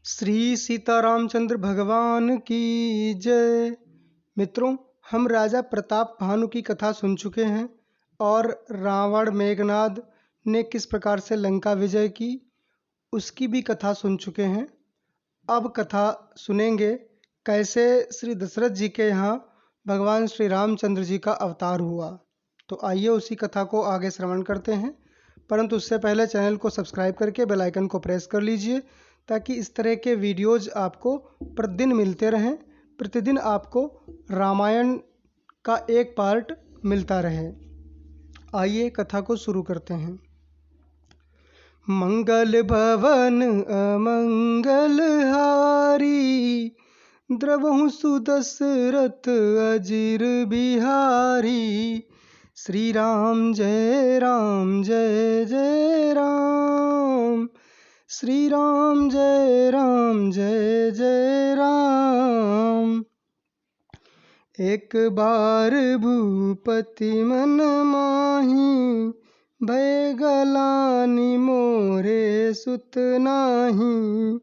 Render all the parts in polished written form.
श्री सीतारामचंद्र भगवान की जय। मित्रों, हम राजा प्रताप भानु की कथा सुन चुके हैं और रावण मेघनाद ने किस प्रकार से लंका विजय की उसकी भी कथा सुन चुके हैं। अब कथा सुनेंगे कैसे श्री दशरथ जी के यहाँ भगवान श्री रामचंद्र जी का अवतार हुआ। तो आइए उसी कथा को आगे श्रवण करते हैं, परंतु उससे पहले चैनल को सब्सक्राइब करके बेल आइकन को प्रेस कर लीजिए ताकि इस तरह के वीडियोज आपको प्रतिदिन मिलते रहें। प्रतिदिन आपको रामायण का एक पार्ट मिलता रहे। आइए कथा को शुरू करते हैं। मंगल भवन अमंगल हारी, द्रवहु सुदशरथ अजिर बिहारी। श्री राम जय जय राम, श्री राम जय जय राम। एक बार भूपति मन माही, भय गलानि मोरे सुत नाही।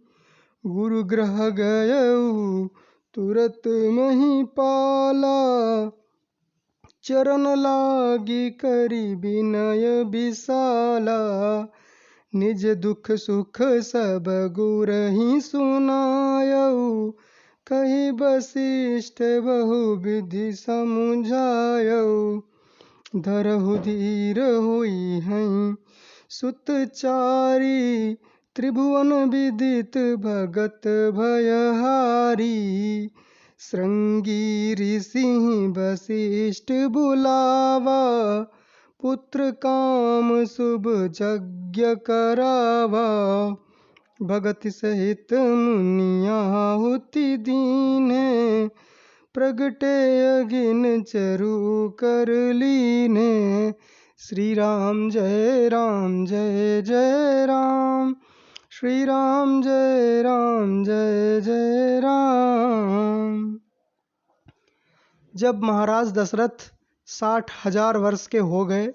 गुरु ग्रह गयऊ तुरत महिपाला, चरण लागी करी विनय विशाला। निज दुख सुख सब गुरहि सुनायऊ, कहि वशिष्ठ बहु विधि समुझायऊ। धरहु धीर होई हैं सुतचारी, त्रिभुवन विदित भगत भयहारी। श्रृंगी ऋषि वशिष्ठ बुलावा, पुत्र काम शुभ यज्ञ करावा। भगति सहित मुनिया हुति दीने, प्रगटे अगिन चरु कर लीने। श्री राम जय जय राम, श्री राम जय जय राम। जब महाराज दशरथ 60,000 वर्ष के हो गए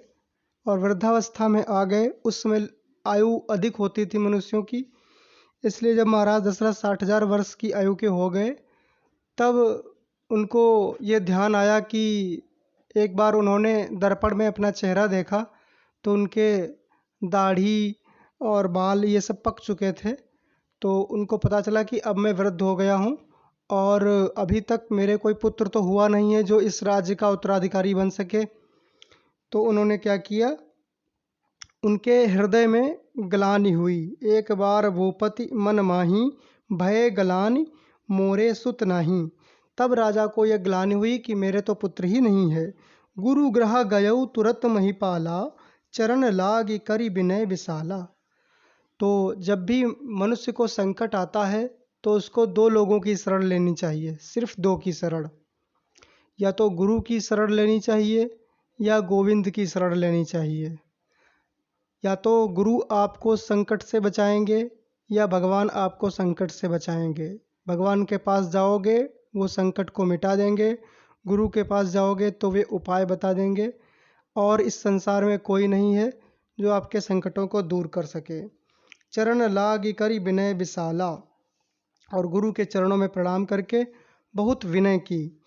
और वृद्धावस्था में आ गए, उस समय आयु अधिक होती थी मनुष्यों की, इसलिए जब महाराज दशरथ 60,000 वर्ष की आयु के हो गए तब उनको ये ध्यान आया कि एक बार उन्होंने दर्पण में अपना चेहरा देखा तो उनके दाढ़ी और बाल ये सब पक चुके थे। तो उनको पता चला कि अब मैं वृद्ध हो गया हूँ और अभी तक मेरे कोई पुत्र तो हुआ नहीं है जो इस राज्य का उत्तराधिकारी बन सके। तो उन्होंने क्या किया, उनके हृदय में ग्लानि हुई। एक बार भूपति मन माही, भय गलानि मोरे सुत नाही। तब राजा को यह ग्लानि हुई कि मेरे तो पुत्र ही नहीं है। गुरु ग्रह गयऊ तुरत महिपाला, चरण लागी करी विनय विशाला। तो जब भी मनुष्य को संकट आता है तो उसको दो लोगों की शरण लेनी चाहिए, सिर्फ दो की शरण। या तो गुरु की शरण लेनी चाहिए या गोविंद की शरण लेनी चाहिए। या तो गुरु आपको संकट से बचाएंगे या भगवान आपको संकट से बचाएंगे। भगवान के पास जाओगे वो संकट को मिटा देंगे, गुरु के पास जाओगे तो वे उपाय बता देंगे। और इस संसार में कोई नहीं है जो आपके संकटों को दूर कर सके। चरण लागी करी विनय विशाला, और गुरु के चरणों में प्रणाम करके बहुत विनय की।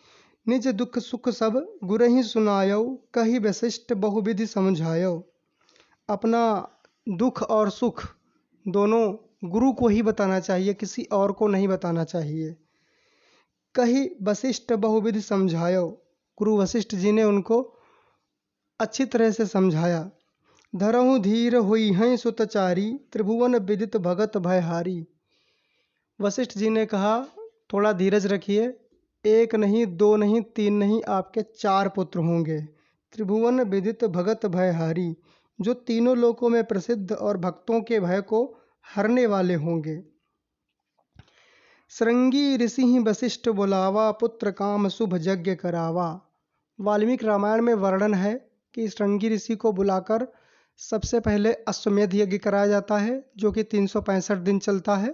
निज दुख सुख सब गुरहि सुनायऊ, कहि वशिष्ठ बहुविधि समझायऊ। अपना दुख और सुख दोनों गुरु को ही बताना चाहिए, किसी और को नहीं बताना चाहिए। कही वशिष्ठ बहुविधि समझायो, गुरु वशिष्ठ जी ने उनको अच्छी तरह से समझाया। धरहु धीर हुई हैं सुतचारी, त्रिभुवन विदित भगत भयहारी। वशिष्ठ जी ने कहा थोड़ा धीरज रखिए, एक नहीं दो नहीं तीन नहीं आपके 4 पुत्र होंगे। त्रिभुवन विदित भगत भयहारी, जो तीनों लोकों में प्रसिद्ध और भक्तों के भय को हरने वाले होंगे। श्रृंगी ऋषि वशिष्ठ बुलावा, पुत्र काम शुभ यज्ञ करावा। वाल्मीकि रामायण में वर्णन है कि श्रृंगी ऋषि को बुलाकर सबसे पहले अश्वमेध यज्ञ कराया जाता है, जो कि 365 दिन चलता है।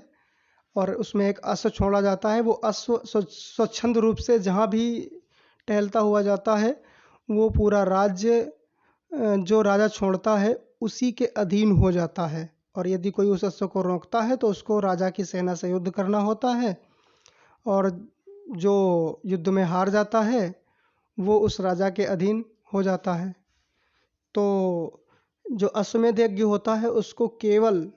और उसमें एक अश्व छोड़ा जाता है। वो अश्व स्वच्छंद रूप से जहाँ भी टहलता हुआ जाता है, वो पूरा राज्य जो राजा छोड़ता है उसी के अधीन हो जाता है। और यदि कोई उस अश्व को रोकता है तो उसको राजा की सेना से युद्ध करना होता है, और जो युद्ध में हार जाता है वो उस राजा के अधीन हो जाता है। तो जो अश्वमेध यज्ञ होता है उसको केवल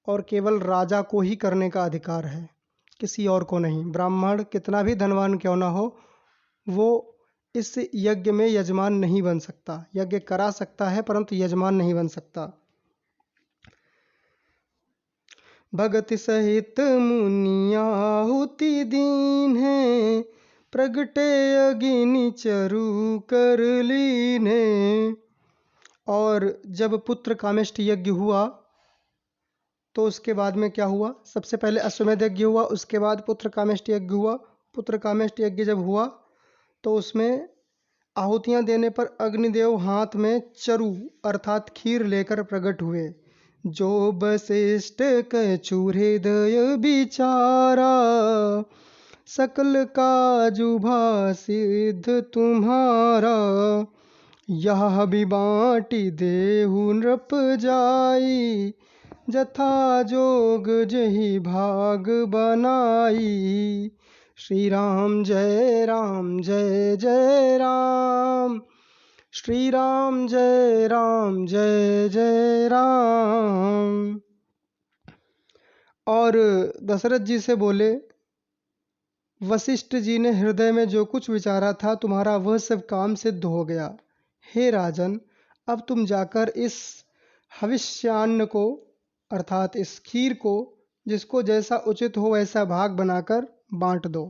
और केवल राजा को ही करने का अधिकार है, किसी और को नहीं। ब्राह्मण कितना भी धनवान क्यों ना हो, वो इस यज्ञ में यजमान नहीं बन सकता। यज्ञ करा सकता है परंतु यजमान नहीं बन सकता। भगति सहित मुनियाहुति दीन है, प्रगटे अग्नि चरु कर लीने। और जब पुत्र कामेष्टि यज्ञ हुआ तो उसके बाद में क्या हुआ? सबसे पहले अश्वमेध यज्ञ हुआ, उसके बाद पुत्र कामेष्टि यज्ञ हुआ। पुत्र कामेष्टि यज्ञ जब हुआ तो उसमें आहुतियां देने पर अग्निदेव हाथ में चरु अर्थात खीर लेकर प्रकट हुए। जो वशिष्ठ कछु हृदय विचारा, सकल काजुभा सिद्ध तुम्हारा। यह भी बाटी देहु नृप जाई, जथा जोग जही भाग बनाई। श्री राम जय राम जय जय राम, श्री राम जय राम जय जय राम। और दशरथ जी से बोले, वशिष्ठ जी ने हृदय में जो कुछ विचारा था तुम्हारा वह सब काम सिद्ध हो गया। हे राजन, अब तुम जाकर इस हविष्यान्न को अर्थात इस खीर को जिसको जैसा उचित हो वैसा भाग बनाकर बांट दो।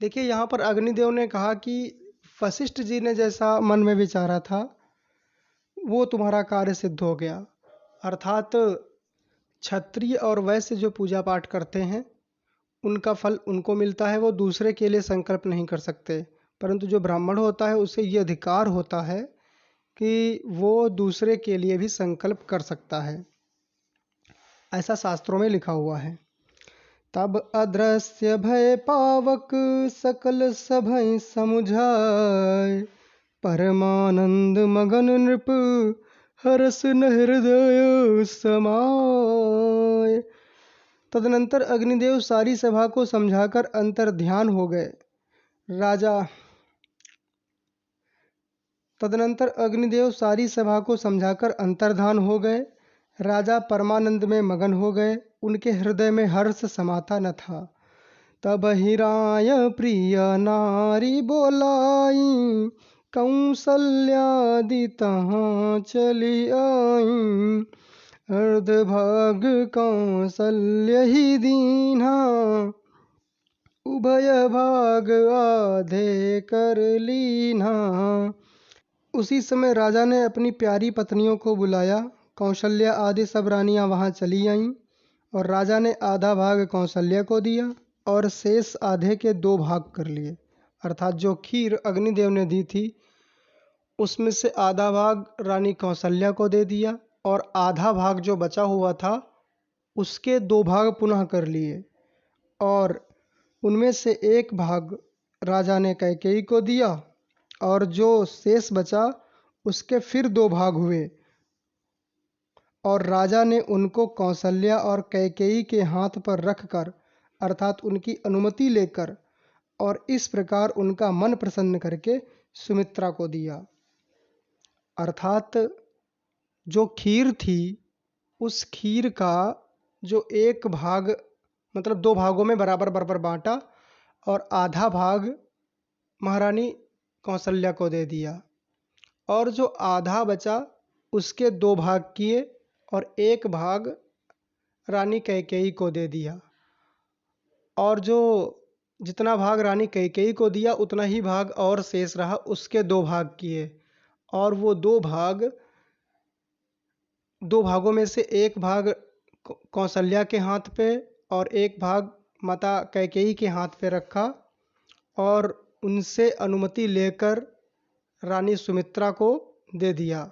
देखिए यहाँ पर अग्निदेव ने कहा कि वशिष्ठ जी ने जैसा मन में विचारा था वो तुम्हारा कार्य सिद्ध हो गया। अर्थात क्षत्रिय और वैश्य जो पूजा पाठ करते हैं उनका फल उनको मिलता है, वो दूसरे के लिए संकल्प नहीं कर सकते। परंतु जो ब्राह्मण होता है उसे ये अधिकार होता है कि वो दूसरे के लिए भी संकल्प कर सकता है, ऐसा शास्त्रों में लिखा हुआ है। तब अदृश्य भय पावक सकल सभय समुझाय, परमानंद मगन नृप हरस न हृदय समाय। तदनंतर अग्निदेव सारी सभा को समझाकर अंतर्ध्यान हो गए। तदनंतर अग्निदेव सारी सभा को समझाकर अंतर्धान हो गए। राजा परमानंद में मगन हो गए, उनके हृदय में हर्ष समाता न था। तब हिराय प्रिय नारी बोलाई, कौसल्यादि तहाँ चली आई। अर्धभाग कौसल्य ही दीन्हा, उभय भाग आधे कर लीन्हा। उसी समय राजा ने अपनी प्यारी पत्नियों को बुलाया। कौशल्या आदि सब रानियां वहां चली आईं और राजा ने आधा भाग कौशल्या को दिया और शेष आधे के 2 भाग कर लिए। अर्थात जो खीर अग्निदेव ने दी थी उसमें से आधा भाग रानी कौशल्या को दे दिया और आधा भाग जो बचा हुआ था उसके 2 भाग पुनः कर लिए, और उनमें से 1 भाग राजा ने कैकेयी को दिया और जो शेष बचा उसके फिर 2 भाग हुए और राजा ने उनको कौशल्या और कैकेयी के हाथ पर रखकर अर्थात उनकी अनुमति लेकर और इस प्रकार उनका मन प्रसन्न करके सुमित्रा को दिया। अर्थात जो खीर थी उस खीर का जो 1 भाग मतलब 2 भागों में बराबर बराबर बांटा और आधा भाग महारानी कौशल्या को दे दिया और जो आधा बचा उसके 2 भाग किए और 1 भाग रानी कैकेयी को दे दिया, और जो जितना भाग रानी कैकेयी को दिया उतना ही भाग और शेष रहा, उसके 2 भाग किए और वो 2 भागों में से 1 भाग कौशल्या के हाथ पे और 1 भाग माता कैकेयी के हाथ पे रखा और उनसे अनुमति लेकर रानी सुमित्रा को दे दिया।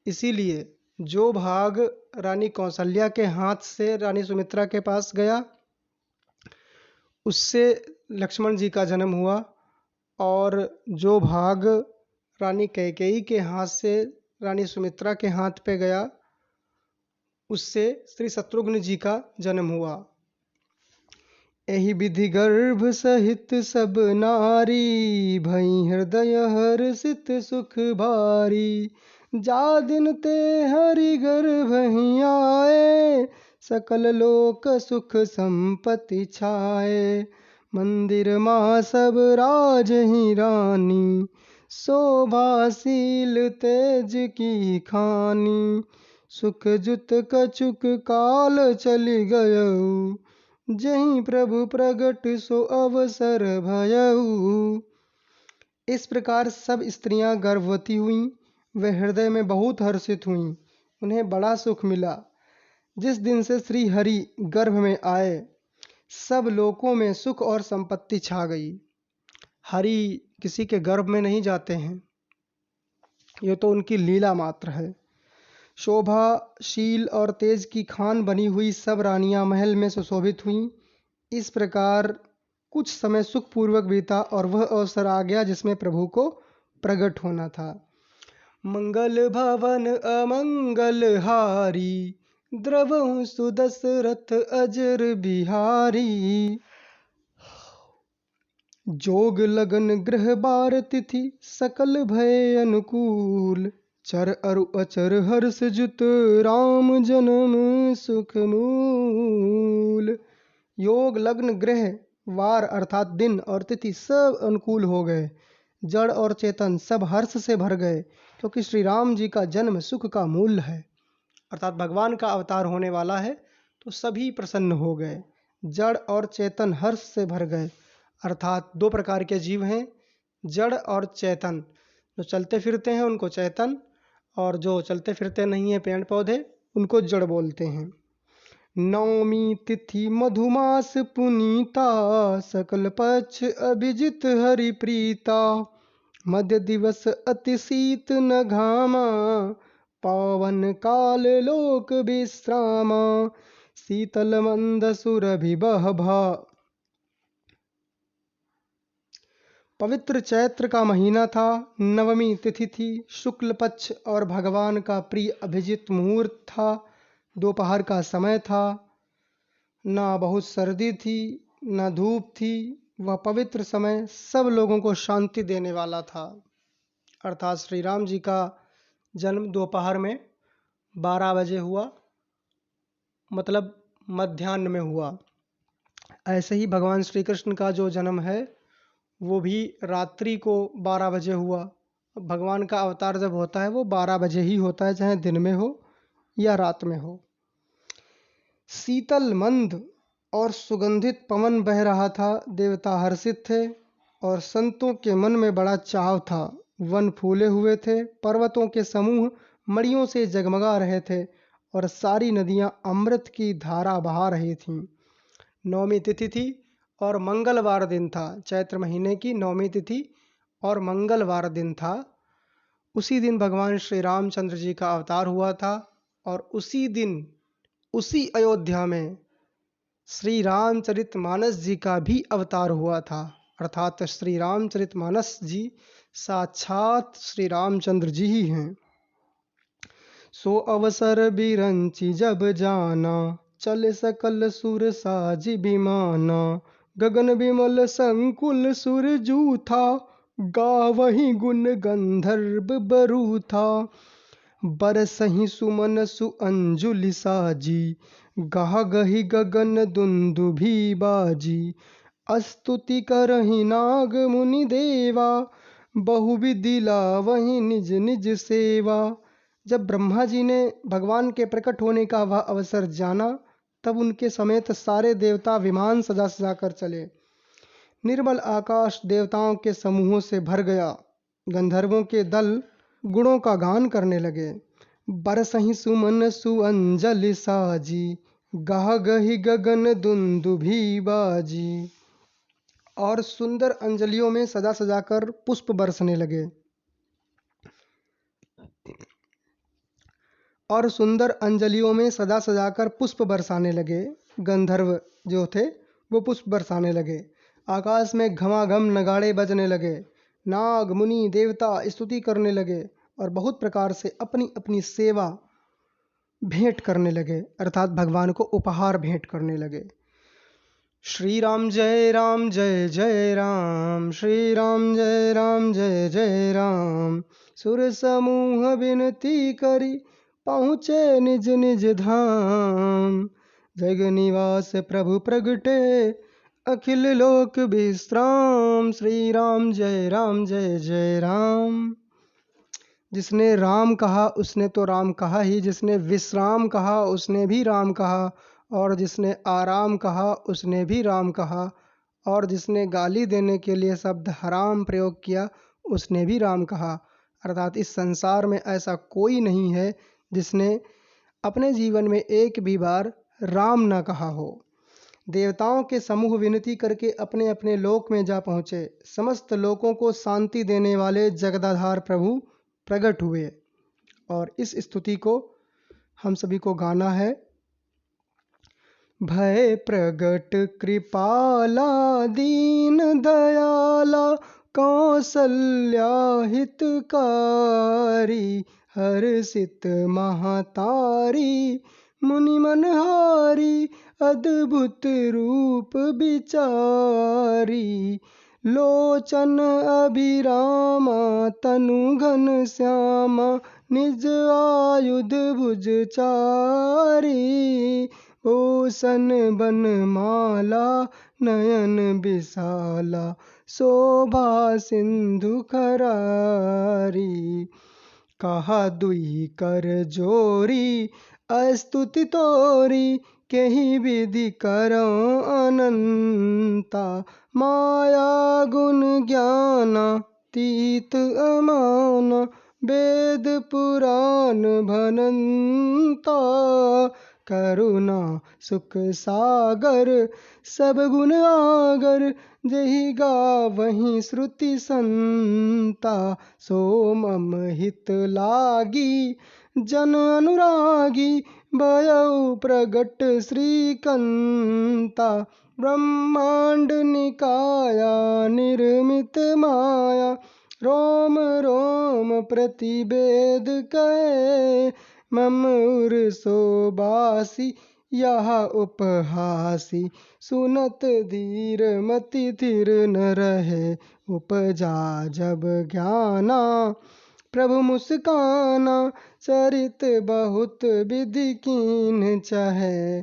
इसीलिए जो भाग रानी कौशल्या के हाथ से रानी सुमित्रा के पास गया उससे लक्ष्मण जी का जन्म हुआ, और जो भाग रानी कैकेयी के हाथ से रानी सुमित्रा के हाथ पे गया उससे श्री शत्रुघ्न जी का जन्म हुआ। एहि विधि गर्भ सहित सब नारी, भई हृदय हर्षित सुख भारी। जा दिन ते हरि गर्भ ही आए, सकल लोक सुख संपत्ति छाए। मंदिर माँ सब राज ही रानी, शोभाशील तेज की खानी। सुख जुत कछुक काल चली गयऊ, जहीं प्रभु प्रगट सो अवसर भयऊ। इस प्रकार सब स्त्रियां गर्भवती हुईं। वे हृदय में बहुत हर्षित हुईं। उन्हें बड़ा सुख मिला। जिस दिन से श्री हरि गर्भ में आए, सब लोकों में सुख और संपत्ति छा गई। हरि किसी के गर्भ में नहीं जाते हैं, ये तो उनकी लीला मात्र है। शोभाशील और तेज की खान बनी हुई सब रानियां महल में सुशोभित हुईं। इस प्रकार कुछ समय सुखपूर्वक बीता और वह अवसर आ गया जिसमें प्रभु को प्रकट होना था। मंगल भवन अमंगल हारी, द्रवहु सुदशरथ अजर बिहारी। जोग लगन ग्रह बार तिथि, सकल भय अनुकूल। चर अरु अचर हर्ष जुत, राम जन्म सुख मूल। योग लग्न ग्रह वार अर्थात दिन और तिथि सब अनुकूल हो गए। जड़ और चेतन सब हर्ष से भर गए, क्योंकि श्री राम जी का जन्म सुख का मूल है, अर्थात भगवान का अवतार होने वाला है, तो सभी प्रसन्न हो गए। जड़ और चेतन हर्ष से भर गए, अर्थात दो प्रकार के जीव हैं, जड़ और चेतन। जो चलते फिरते हैं उनको चेतन, और जो चलते फिरते नहीं हैं पेड़ पौधे, उनको जड़ बोलते हैं। नवमी तिथि मधुमास पुनीता, सकल पक्ष अभिजित हरि प्रीता। मध्य दिवस अति शीत न घामा, पावन काल लोक विश्रामा। शीतल मंद सुरभि बहभा। पवित्र चैत्र का महीना था। नवमी तिथि थी, शुक्ल पक्ष और भगवान का प्रिय अभिजित मुहूर्त था। दोपहर का समय था। ना बहुत सर्दी थी ना धूप थी। वह पवित्र समय सब लोगों को शांति देने वाला था। अर्थात श्री राम जी का जन्म दोपहर में 12 बजे हुआ, मतलब मध्याह्न में हुआ। ऐसे ही भगवान श्री कृष्ण का जो जन्म है वो भी रात्रि को 12 बजे हुआ। भगवान का अवतार जब होता है वो 12 बजे ही होता है, चाहे दिन में हो या रात में हो। शीतल मंद और सुगंधित पवन बह रहा था। देवता हर्षित थे और संतों के मन में बड़ा चाव था। वन फूले हुए थे, पर्वतों के समूह मणियों से जगमगा रहे थे और सारी नदियां अमृत की धारा बहा रही थीं। नवमी तिथि थी और मंगलवार दिन था। चैत्र महीने की नवमी तिथि और मंगलवार दिन था। उसी दिन भगवान श्री रामचंद्र जी का अवतार हुआ था और उसी दिन उसी अयोध्या में श्री रामचरितमानस जी का भी अवतार हुआ था। अर्थात श्री रामचरितमानस जी साक्षात श्री रामचंद्र जी ही हैं। सो अवसर बिरंची जब जाना, चल सकल सुर साजी बिमाना। गगन विमल संकुल सुर जू था, गावहि गुण गंधर्व बरू था। बरसहि सुमन सुअंजुलि साजी, गाह गहि गगन दुंदुभि बाजी। स्तुति करहि नाग मुनि देवा, बहुविधि लावहि निज निज सेवा। जब ब्रह्मा जी ने भगवान के प्रकट होने का वह अवसर जाना, तब उनके समेत सारे देवता विमान सजा सजा कर चले। निर्मल आकाश देवताओं के समूहों से भर गया। गंधर्वों के दल गुणों का गान करने लगे। बरसहि सुमन सुअंजलि साजी, गाह गहि गगन दुंदुभि बाजी। और सुंदर अंजलियों में सजा सजा कर पुष्प बरसने लगे। और सुंदर अंजलियों में सजा सजाकर पुष्प बरसाने लगे। गंधर्व जो थे वो पुष्प बरसाने लगे। आकाश में घमाघम नगाड़े बजने लगे। नाग मुनि देवता स्तुति करने लगे और बहुत प्रकार से अपनी अपनी सेवा भेंट करने लगे, अर्थात भगवान को उपहार भेंट करने लगे। श्री राम जय राम जय जय राम, श्री राम जय राम जय जय राम। सुर समूह विनती करी पहुँचे निज निज धाम। जग निवास प्रभु प्रगटे अखिल लोक विश्राम। श्री राम जय जय राम। जिसने राम कहा उसने तो राम कहा ही, जिसने विश्राम कहा उसने भी राम कहा, और जिसने आराम कहा उसने भी राम कहा, और जिसने गाली देने के लिए शब्द हराम प्रयोग किया उसने भी राम कहा। अर्थात इस संसार में ऐसा कोई नहीं है जिसने अपने जीवन में एक भी बार राम ना कहा हो। देवताओं के समूह विनती करके अपने अपने लोक में जा पहुँचे। समस्त लोकों को शांति देने वाले जगदाधार प्रभु प्रकट हुए, और इस स्तुति को हम सभी को गाना है। भय प्रगट कृपाला दीन दयाला कौसल्या हितकारी, हर्षित महतारी मुनि मनहारी, अद्भुत रूप विचारी। लोचन अभिरामा तनु घन श्यामा, निज आयुध भुजचारी। भूषण बनमाला नयन विशाला, शोभा सिंधु खरारी। कहा दुई कर जोरी अस्तुति तोरी, केहि विधि करो अनंता। माया गुण ज्ञाना तीत अमाना, वेद पुराण भनंता। करुणा सुख सागर सब गुण आगर, जहि गावहीं श्रुति संता। सो मम हित लागी जन अनुरागी, भयउ प्रगट श्रीकंता। ब्रह्मांड निकाया निर्मित माया, रोम रोम प्रतिवेद कहे। मम उर सोबासी यह उपहासी, सुनत धीर मति थिर न रहे। उपजा जब ज्ञाना प्रभु मुस्काना, चरित बहुत विधि कीन चहे।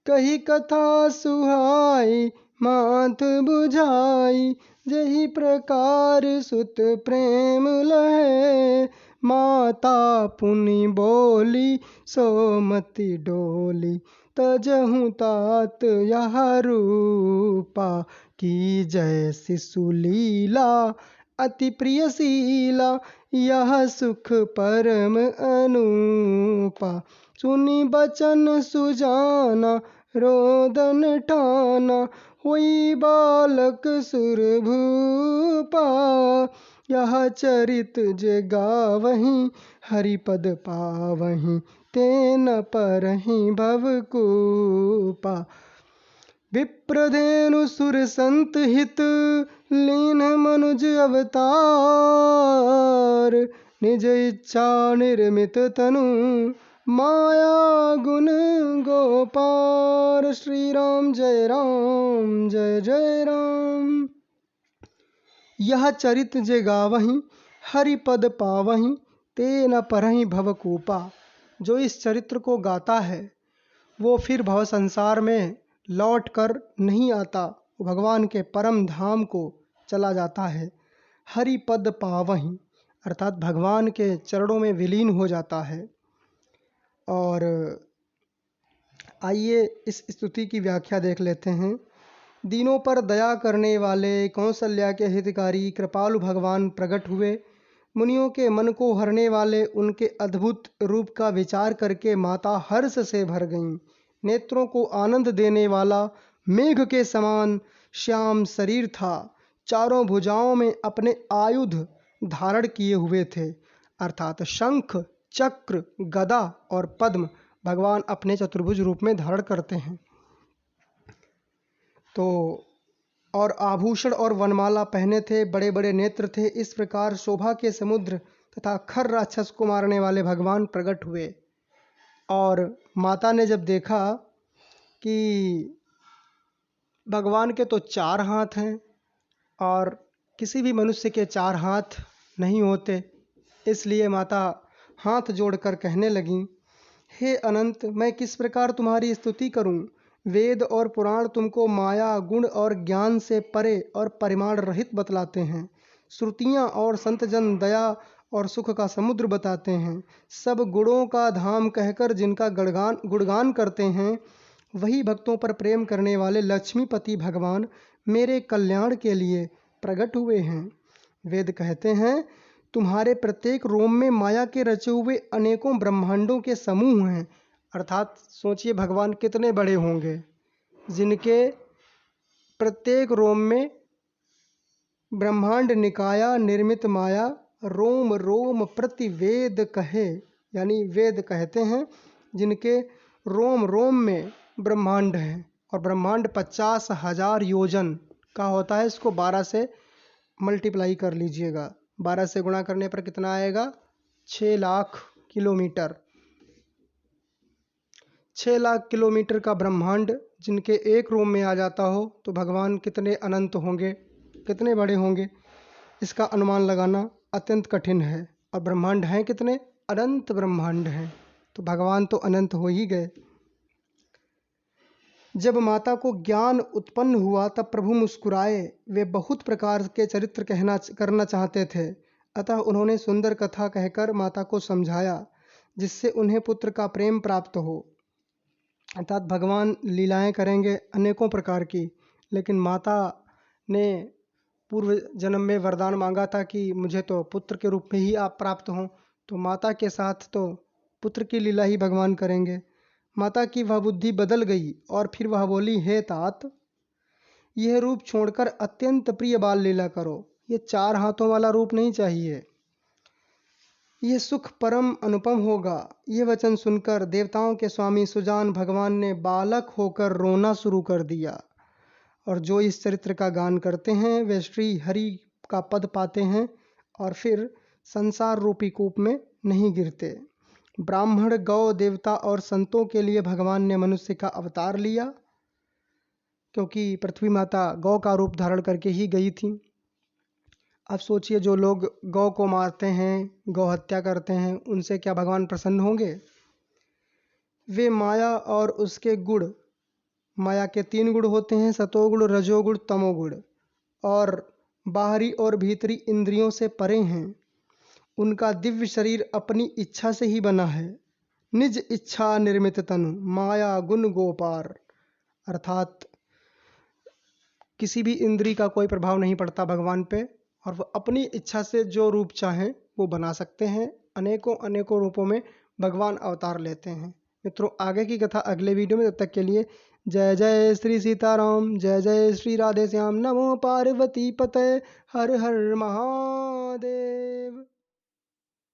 कही कथा सुहाई माथ बुझाई, जही प्रकार सुत प्रेम लहे। माता पुनि बोली सोमति डोली, तजहु तात यह रूपा। की जय शिशु लीला अति प्रियशीला, यह सुख परम अनूपा। सुनि बचन सुजाना रोदन ठाना, हुई बालक सुर भूपा। यह चरित जे गावहीं हरिपद पावहीं, तेन परहीं भवकूपा। विप्रधेनु सुर संत हित लीन मनुज अवतार, निज इच्छा निर्मित तनु माया गुण गोपार। श्री राम जय जय राम। यह चरित जे गावहीं हरिपद पावहीं, ते न परहीं भवकूपा। जो इस चरित्र को गाता है वो फिर भव संसार में लौट कर नहीं आता, भगवान के परम धाम को चला जाता है। हरिपद पावहीं अर्थात भगवान के चरणों में विलीन हो जाता है। और आइए इस स्तुति की व्याख्या देख लेते हैं। दीनों पर दया करने वाले कौशल्या के हितकारी कृपालु भगवान प्रकट हुए। मुनियों के मन को हरने वाले उनके अद्भुत रूप का विचार करके माता हर्ष से भर गईं। नेत्रों को आनंद देने वाला मेघ के समान श्याम शरीर था। चारों भुजाओं में अपने आयुध धारण किए हुए थे, अर्थात शंख चक्र गदा और पद्म भगवान अपने चतुर्भुज रूप में धारण करते हैं। तो और आभूषण और वनमाला पहने थे, बड़े बड़े नेत्र थे। इस प्रकार शोभा के समुद्र तथा खर राक्षस को मारने वाले भगवान प्रकट हुए। और माता ने जब देखा कि भगवान के तो 4 हाथ हैं और किसी भी मनुष्य के 4 हाथ नहीं होते, इसलिए माता हाथ जोड़कर कहने लगीं, हे अनंत, मैं किस प्रकार तुम्हारी स्तुति करूं? वेद और पुराण तुमको माया, गुण और ज्ञान से परे और परिमाण रहित बतलाते हैं। श्रुतियाँ और संतजन दया और सुख का समुद्र बताते हैं। सब गुणों का धाम कहकर जिनका गुणगान करते हैं, वही भक्तों पर प्रेम करने वाले लक्ष्मीपति भगवान मेरे कल्याण के लिए प्रकट हुए हैं। वेद कहते हैं, तुम्हारे प्रत्येक रोम में माया के रचे हुए अनेकों ब्रह्मांडों के समूह हैं। अर्थात सोचिए भगवान कितने बड़े होंगे, जिनके प्रत्येक रोम में ब्रह्मांड निकाया निर्मित माया, रोम रोम प्रति वेद कहे, यानी वेद कहते हैं जिनके रोम रोम में ब्रह्मांड है। और ब्रह्मांड 50,000 योजन का होता है। इसको 12 से मल्टीप्लाई कर लीजिएगा, 12 से गुणा करने पर कितना आएगा? 6 लाख किलोमीटर। 6 लाख किलोमीटर का ब्रह्मांड जिनके एक रोम में आ जाता हो, तो भगवान कितने अनंत होंगे, कितने बड़े होंगे, इसका अनुमान लगाना अत्यंत कठिन है। और ब्रह्मांड हैं कितने? अनंत ब्रह्मांड हैं, तो भगवान तो अनंत हो ही गए। जब माता को ज्ञान उत्पन्न हुआ तब प्रभु मुस्कुराए। वे बहुत प्रकार के चरित्र करना चाहते थे, अतः उन्होंने सुंदर कथा कहकर माता को समझाया, जिससे उन्हें पुत्र का प्रेम प्राप्त हो। अर्थात भगवान लीलाएं करेंगे अनेकों प्रकार की, लेकिन माता ने पूर्व जन्म में वरदान मांगा था कि मुझे तो पुत्र के रूप में ही आप प्राप्त हों, तो माता के साथ तो पुत्र की लीला ही भगवान करेंगे। माता की वह बुद्धि बदल गई और फिर वह बोली, हे तात, यह रूप छोड़कर अत्यंत प्रिय बाल लीला करो। ये 4 हाथों वाला रूप नहीं चाहिए, यह सुख परम अनुपम होगा। ये वचन सुनकर देवताओं के स्वामी सुजान भगवान ने बालक होकर रोना शुरू कर दिया। और जो इस चरित्र का गान करते हैं वे श्री हरि का पद पाते हैं और फिर संसार रूपी कूप में नहीं गिरते। ब्राह्मण, गौ, देवता और संतों के लिए भगवान ने मनुष्य का अवतार लिया, क्योंकि पृथ्वी माता गौ का रूप धारण करके ही गई थी। अब सोचिए, जो लोग गौ को मारते हैं, गौ हत्या करते हैं, उनसे क्या भगवान प्रसन्न होंगे? वे माया और उसके गुण, माया के 3 गुण होते हैं, सतोगुण, रजोगुण, तमोगुण, और बाहरी और भीतरी इंद्रियों से परे हैं। उनका दिव्य शरीर अपनी इच्छा से ही बना है। निज इच्छा निर्मित तनु, माया गुण गोपार। अर्थात किसी भी इंद्री का कोई प्रभाव नहीं पड़ता भगवान पे, और वह अपनी इच्छा से जो रूप चाहें वो बना सकते हैं। अनेकों अनेकों रूपों में भगवान अवतार लेते हैं। मित्रों, आगे की कथा अगले वीडियो में। तब तक के लिए जय जय श्री सीताराम, जय जय श्री राधे श्याम, नमो पार्वती पते, हर हर महादेव।